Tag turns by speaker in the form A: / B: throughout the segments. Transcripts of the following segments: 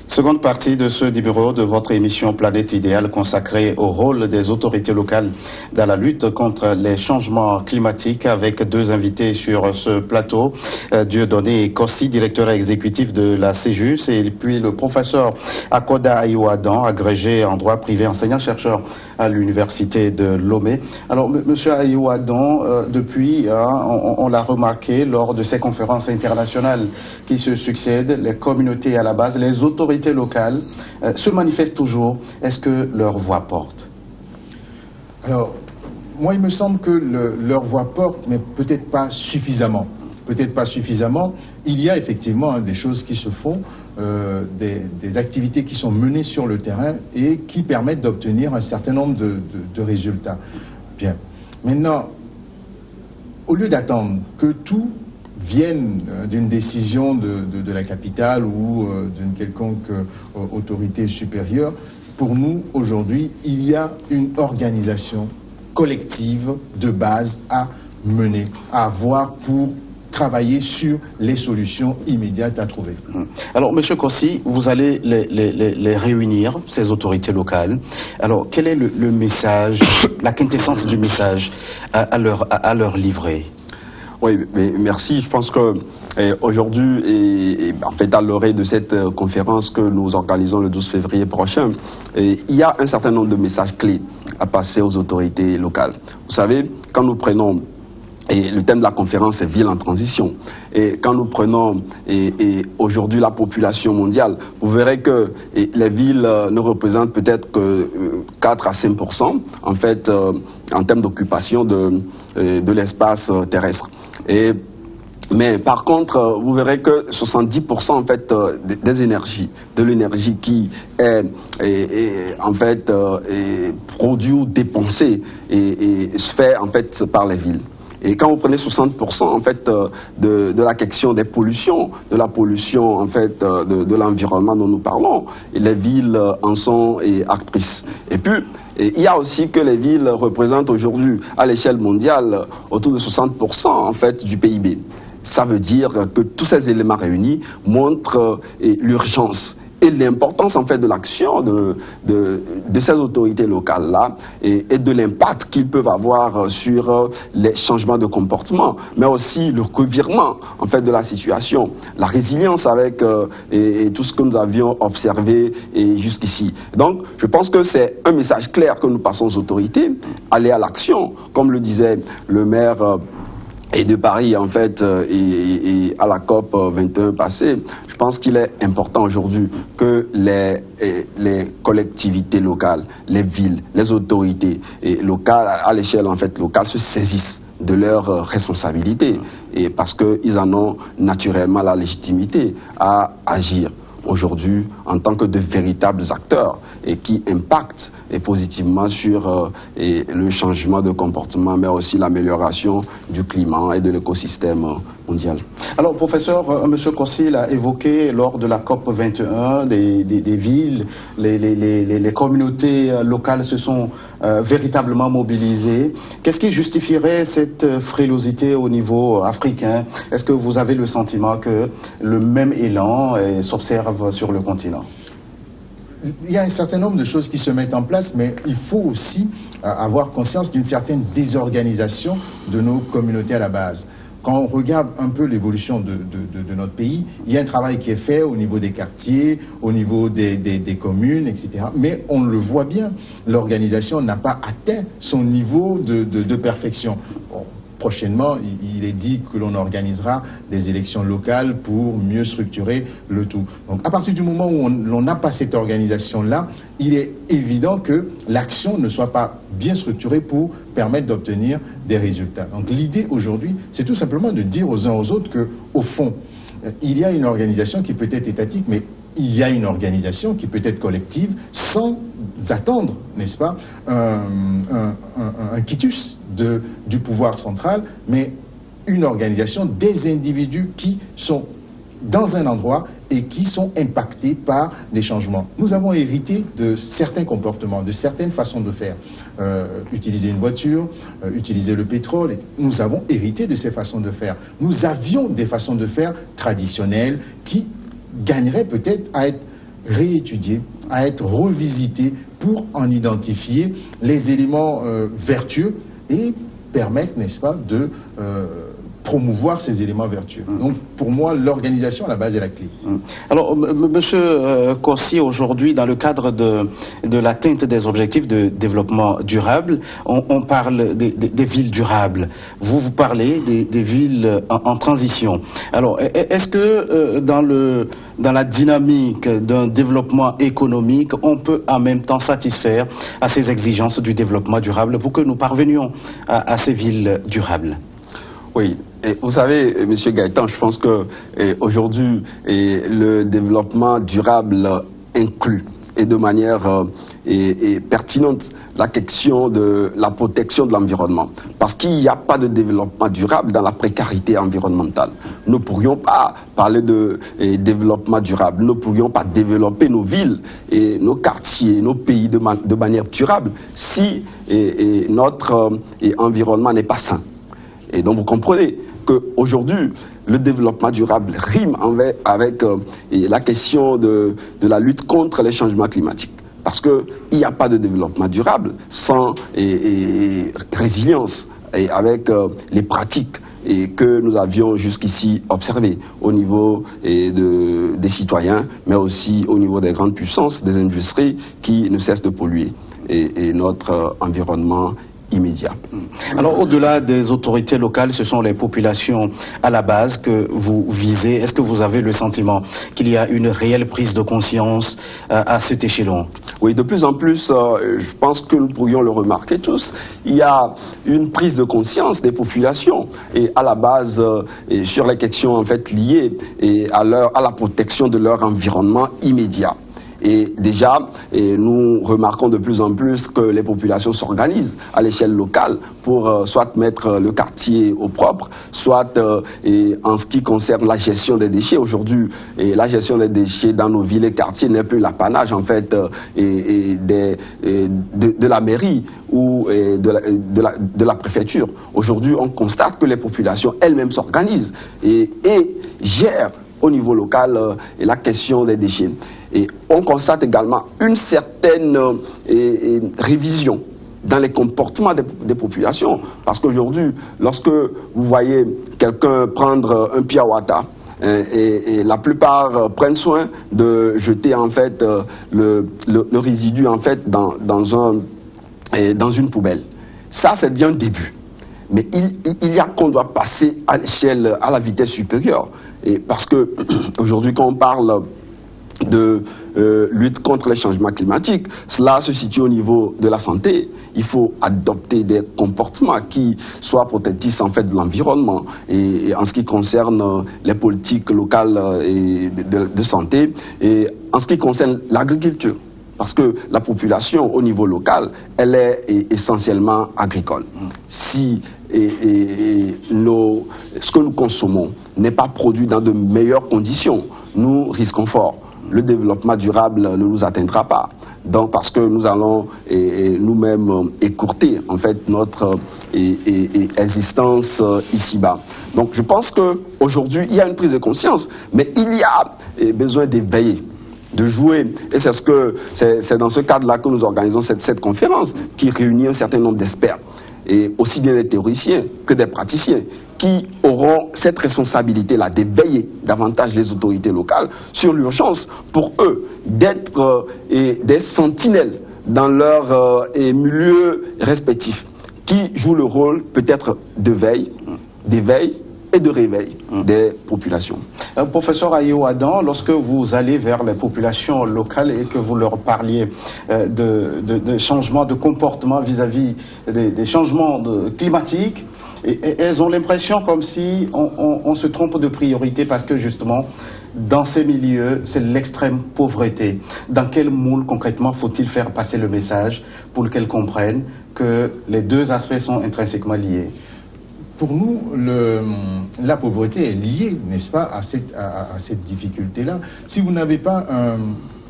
A: Seconde partie de ce numéro de votre émission Planète Idéale consacrée au rôle des autorités locales dans la lutte contre les changements climatiques avec deux invités sur ce plateau. Dieudonné Kossi, directeur exécutif de la CEJUS, et puis le professeur Akoda Ayoadan, agrégé en droit privé, enseignant-chercheur à l'université de Lomé. Alors, monsieur Ayoadan, depuis, on l'a remarqué lors de ces conférences internationales qui se succèdent, les communautés à la base, les autorités locales se manifestent toujours. Est-ce que leur voix porte?
B: Alors, moi, il me semble que leur voix porte, mais peut-être pas suffisamment. Peut-être pas suffisamment. Il y a effectivement des choses qui se font, des activités qui sont menées sur le terrain et qui permettent d'obtenir un certain nombre de résultats. Bien. Maintenant, au lieu d'attendre que tout vienne d'une décision de la capitale ou d'une quelconque autorité supérieure, pour nous, aujourd'hui, il y a une organisation collective de base à mener, à avoir pour travailler sur les solutions immédiates à trouver.
A: Alors, M. Kossi, vous allez les réunir, ces autorités locales. Alors, quel est le message, la quintessence du message à leur livrer?
C: Oui, mais merci. Je pense que aujourd'hui, et en fait à l'orée de cette conférence que nous organisons le 12 février prochain, il y a un certain nombre de messages clés à passer aux autorités locales. Vous savez, quand nous prenons, et le thème de la conférence c'est ville en transition, et quand nous prenons aujourd'hui la population mondiale, vous verrez que les villes ne représentent peut-être que 4 à 5% en fait en termes d'occupation de l'espace terrestre. Mais par contre, vous verrez que 70% en fait des énergies, de l'énergie qui est en fait produite ou dépensée et se fait en fait par les villes. Et quand vous prenez 60% en fait de la question des pollutions, de la pollution en fait de l'environnement dont nous parlons, et les villes en sont actrices. Et puis il y a aussi que les villes représentent aujourd'hui à l'échelle mondiale autour de 60% en fait du PIB. Ça veut dire que tous ces éléments réunis montrent l'urgence et l'importance en fait de l'action de ces autorités locales-là et de l'impact qu'ils peuvent avoir sur les changements de comportement, mais aussi le revirement en fait de la situation, la résilience avec et tout ce que nous avions observé jusqu'ici. Donc, je pense que c'est un message clair que nous passons aux autorités, aller à l'action, comme le disait le maire et de Paris, en fait, et à la COP 21 passée. Je pense qu'il est important aujourd'hui que les collectivités locales, les villes, les autorités locales, à l'échelle en fait locale, se saisissent de leurs responsabilités, et parce qu'ils en ont naturellement la légitimité à agir aujourd'hui en tant que de véritables acteurs et qui impactent positivement sur le changement de comportement, mais aussi l'amélioration du climat et de l'écosystème mondial.
A: Alors, professeur, M. Kossi l'a évoqué lors de la COP 21, des villes, les communautés locales se sont véritablement mobilisées. Qu'est-ce qui justifierait cette frilosité au niveau africain? Est-ce que vous avez le sentiment que le même élan s'observe sur le continent?
B: Il y a un certain nombre de choses qui se mettent en place, mais il faut aussi avoir conscience d'une certaine désorganisation de nos communautés à la base. Quand on regarde un peu l'évolution de notre pays, il y a un travail qui est fait au niveau des quartiers, au niveau des communes, etc. Mais on le voit bien, l'organisation n'a pas atteint son niveau de perfection. Bon, prochainement, il est dit que l'on organisera des élections locales pour mieux structurer le tout. Donc, à partir du moment où l'on n'a pas cette organisation-là, il est évident que l'action ne soit pas bien structurée pour permettre d'obtenir des résultats. Donc, l'idée aujourd'hui, c'est tout simplement de dire aux uns aux autres que, au fond, il y a une organisation qui peut être étatique, mais il y a une organisation qui peut être collective sans attendre, n'est-ce pas, un quitus du pouvoir central, mais une organisation des individus qui sont dans un endroit et qui sont impactés par les changements. Nous avons hérité de certains comportements, de certaines façons de faire. Utiliser une voiture, utiliser le pétrole, nous avons hérité de ces façons de faire. Nous avions des façons de faire traditionnelles qui gagneraient peut-être à être réétudiée, à être revisitée pour en identifier les éléments vertueux et permettre, n'est-ce pas, de promouvoir ces éléments vertueux. Donc, pour moi, l'organisation, à la base, est la clé.
A: Alors, Monsieur Kossi, aujourd'hui, dans le cadre de l'atteinte des objectifs de développement durable, on parle des villes durables. Vous parlez des villes en transition. Alors, est-ce que dans la dynamique d'un développement économique, on peut en même temps satisfaire à ces exigences du développement durable pour que nous parvenions à ces villes durables?
C: Oui. Et vous savez, M. Gaëtan, je pense que aujourd'hui, le développement durable inclut et de manière pertinente la question de la protection de l'environnement. Parce qu'il n'y a pas de développement durable dans la précarité environnementale. Nous ne pourrions pas parler de développement durable. Nous ne pourrions pas développer nos villes, et nos quartiers, nos pays de manière durable si notre environnement n'est pas sain. Et donc vous comprenez qu'aujourd'hui, le développement durable rime avec la question de la lutte contre les changements climatiques. Parce qu'il n'y a pas de développement durable sans résilience et avec les pratiques que nous avions jusqu'ici observées au niveau des citoyens, mais aussi au niveau des grandes puissances, des industries qui ne cessent de polluer et notre environnement immédiat.
A: Alors, au-delà des autorités locales, ce sont les populations à la base que vous visez. Est-ce que vous avez le sentiment qu'il y a une réelle prise de conscience à cet échelon?
C: Oui, de plus en plus, je pense que nous pourrions le remarquer tous, il y a une prise de conscience des populations et à la base sur les questions en fait liées à la protection de leur environnement immédiat. Et déjà, nous remarquons de plus en plus que les populations s'organisent à l'échelle locale pour soit mettre le quartier au propre, soit en ce qui concerne la gestion des déchets. Aujourd'hui, la gestion des déchets dans nos villes et quartiers n'est plus l'apanage en fait de la mairie ou de la préfecture. Aujourd'hui, on constate que les populations elles-mêmes s'organisent et gèrent au niveau local la question des déchets. Et on constate également une certaine révision dans les comportements des populations. Parce qu'aujourd'hui, lorsque vous voyez quelqu'un prendre un piawata, et la plupart prennent soin de jeter en fait le résidu en fait dans une poubelle. Ça, c'est bien un début. Mais il y a qu'on doit passer à l'échelle, à la vitesse supérieure. Et parce que aujourd'hui, quand on parle de lutte contre les changements climatiques, cela se situe au niveau de la santé. Il faut adopter des comportements qui soient protectrices en fait de l'environnement et en ce qui concerne les politiques locales de santé et en ce qui concerne l'agriculture. Parce que la population au niveau local, elle est essentiellement agricole. Si ce que nous consommons n'est pas produit dans de meilleures conditions, nous risquons fort. Le développement durable ne nous atteindra pas. Donc, parce que nous allons nous-mêmes écourter en fait notre existence ici-bas. Donc, je pense qu'aujourd'hui, il y a une prise de conscience, mais il y a besoin d'éveiller, de jouer. Et c'est dans ce cadre-là que nous organisons cette conférence qui réunit un certain nombre d'experts, et aussi bien des théoriciens que des praticiens, qui auront cette responsabilité-là d'éveiller davantage les autorités locales sur l'urgence pour eux d'être des sentinelles dans leur milieu respectif, qui jouent le rôle peut-être d'éveil et de réveil des populations.
A: Professeur Ayo Adam, lorsque vous allez vers les populations locales et que vous leur parliez de changements de comportement vis-à-vis des changements climatiques, et elles ont l'impression comme si on se trompe de priorité parce que justement, dans ces milieux, c'est l'extrême pauvreté. Dans quel moule concrètement faut-il faire passer le message pour qu'elles comprennent que les deux aspects sont intrinsèquement liés?
B: Pour nous, la pauvreté est liée, n'est-ce pas, à cette difficulté-là. Si vous n'avez pas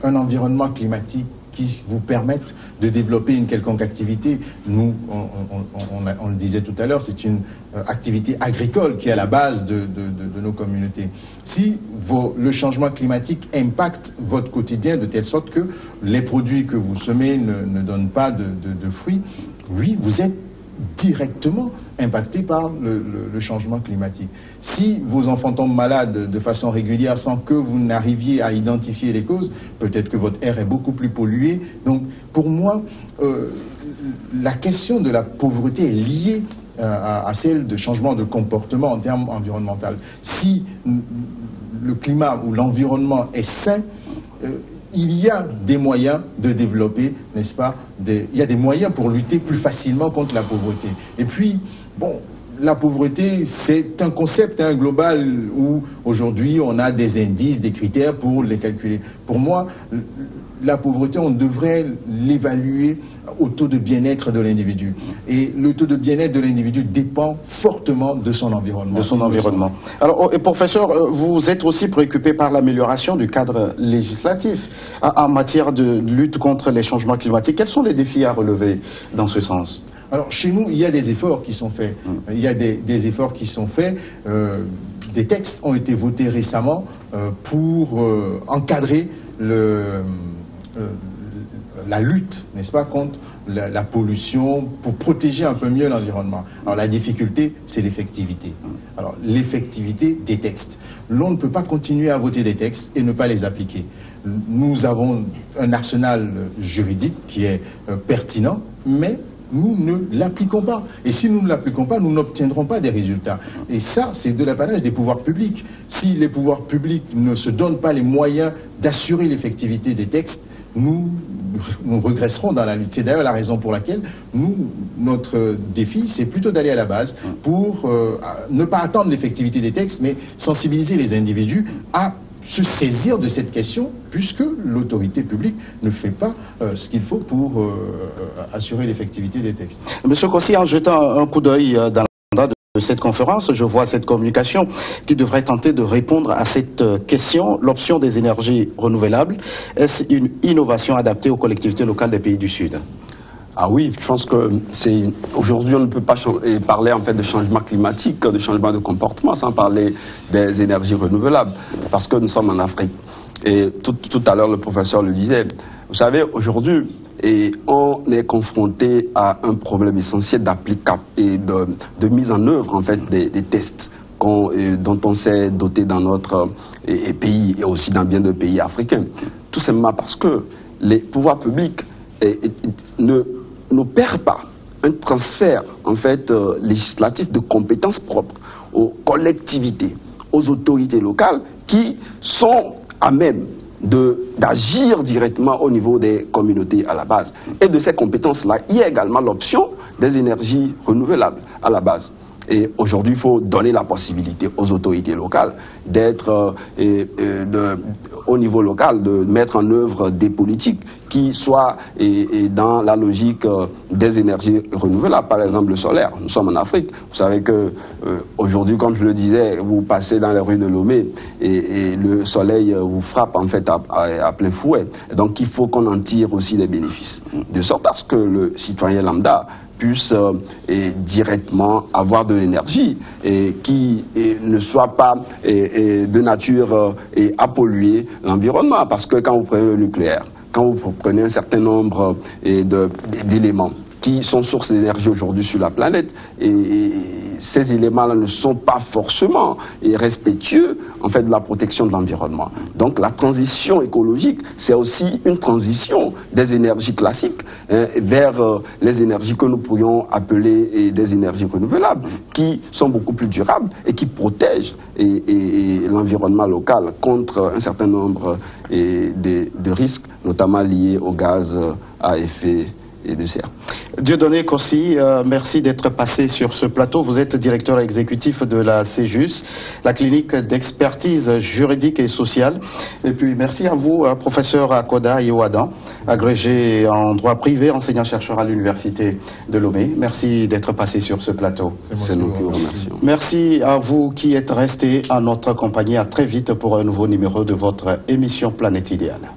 B: un environnement climatique qui vous permettent de développer une quelconque activité. Nous, on le disait tout à l'heure, c'est une activité agricole qui est à la base de nos communautés. Si le changement climatique impacte votre quotidien de telle sorte que les produits que vous semez ne donnent pas de fruits, oui, vous êtes directement impacté par le changement climatique. Si vos enfants tombent malades de façon régulière sans que vous n'arriviez à identifier les causes, peut-être que votre air est beaucoup plus pollué. Donc, pour moi, la question de la pauvreté est liée à celle de changement de comportement en termes environnementaux. Si le climat ou l'environnement est sain, il y a des moyens de développer, n'est-ce pas, il y a des moyens pour lutter plus facilement contre la pauvreté. Et puis, bon, la pauvreté, c'est un concept global où aujourd'hui on a des indices, des critères pour les calculer. Pour moi, la pauvreté, on devrait l'évaluer au taux de bien-être de l'individu. Et le taux de bien-être de l'individu dépend fortement de son environnement.
A: De son environnement. Alors, et professeur, vous êtes aussi préoccupé par l'amélioration du cadre législatif en matière de lutte contre les changements climatiques. Quels sont les défis à relever dans ce sens ?
B: Alors, chez nous, il y a des efforts qui sont faits. Il y a des efforts qui sont faits. Des textes ont été votés récemment pour encadrer la lutte, n'est-ce pas, contre la pollution, pour protéger un peu mieux l'environnement. Alors la difficulté, c'est l'effectivité. Alors l'effectivité des textes. L'on ne peut pas continuer à voter des textes et ne pas les appliquer. Nous avons un arsenal juridique qui est pertinent, mais nous ne l'appliquons pas. Et si nous ne l'appliquons pas, nous n'obtiendrons pas des résultats. Et ça, c'est de l'apanage des pouvoirs publics. Si les pouvoirs publics ne se donnent pas les moyens d'assurer l'effectivité des textes, nous regresserons dans la lutte. C'est d'ailleurs la raison pour laquelle notre défi, c'est plutôt d'aller à la base pour ne pas attendre l'effectivité des textes, mais sensibiliser les individus à se saisir de cette question, puisque l'autorité publique ne fait pas ce qu'il faut pour assurer l'effectivité des textes.
A: Monsieur Kossi, en jetant un coup d'œil dans l'agenda de cette conférence, je vois cette communication qui devrait tenter de répondre à cette question. L'option des énergies renouvelables, est-ce une innovation adaptée aux collectivités locales des pays du Sud ?
C: Ah oui, je pense que aujourd'hui on ne peut pas parler en fait de changement climatique, de changement de comportement sans parler des énergies renouvelables, parce que nous sommes en Afrique. Et tout à l'heure le professeur le disait. Vous savez, aujourd'hui, on est confronté à un problème essentiel d'application et de mise en œuvre en fait des tests dont on s'est doté dans notre pays et aussi dans bien de pays africains. Tout simplement parce que les pouvoirs publics n'opèrent pas un transfert en fait législatif de compétences propres aux collectivités, aux autorités locales qui sont à même d'agir directement au niveau des communautés à la base. Et de ces compétences-là, il y a également l'option des énergies renouvelables à la base. Et aujourd'hui, il faut donner la possibilité aux autorités locales d'être, au niveau local, de mettre en œuvre des politiques qui soient dans la logique des énergies renouvelables. Par exemple, le solaire. Nous sommes en Afrique. Vous savez que aujourd'hui, comme je le disais, vous passez dans les rues de Lomé et le soleil vous frappe en fait à plein fouet. Donc, il faut qu'on en tire aussi des bénéfices. De sorte à ce que le citoyen lambda puisse directement avoir de l'énergie et qui ne soit pas de nature à polluer l'environnement. Parce que quand vous prenez le nucléaire, quand vous prenez un certain nombre d'éléments qui sont sources d'énergie aujourd'hui sur la planète, et ces éléments-là ne sont pas forcément respectueux en fait de la protection de l'environnement. Donc la transition écologique, c'est aussi une transition des énergies classiques vers les énergies que nous pourrions appeler des énergies renouvelables, qui sont beaucoup plus durables et qui protègent l'environnement local contre un certain nombre de risques, notamment liés au gaz à effet de serre.
A: Dieudonné Kossi, merci d'être passé sur ce plateau. Vous êtes directeur exécutif de la CEJUS, la clinique d'expertise juridique et sociale. Et puis merci à vous, professeur Akoda Iouadan, agrégé en droit privé, enseignant-chercheur à l'université de Lomé. Merci d'être passé sur ce plateau.
C: C'est nous qui vous remercions.
A: Merci à vous qui êtes restés en notre compagnie. À très vite pour un nouveau numéro de votre émission Planète Idéale.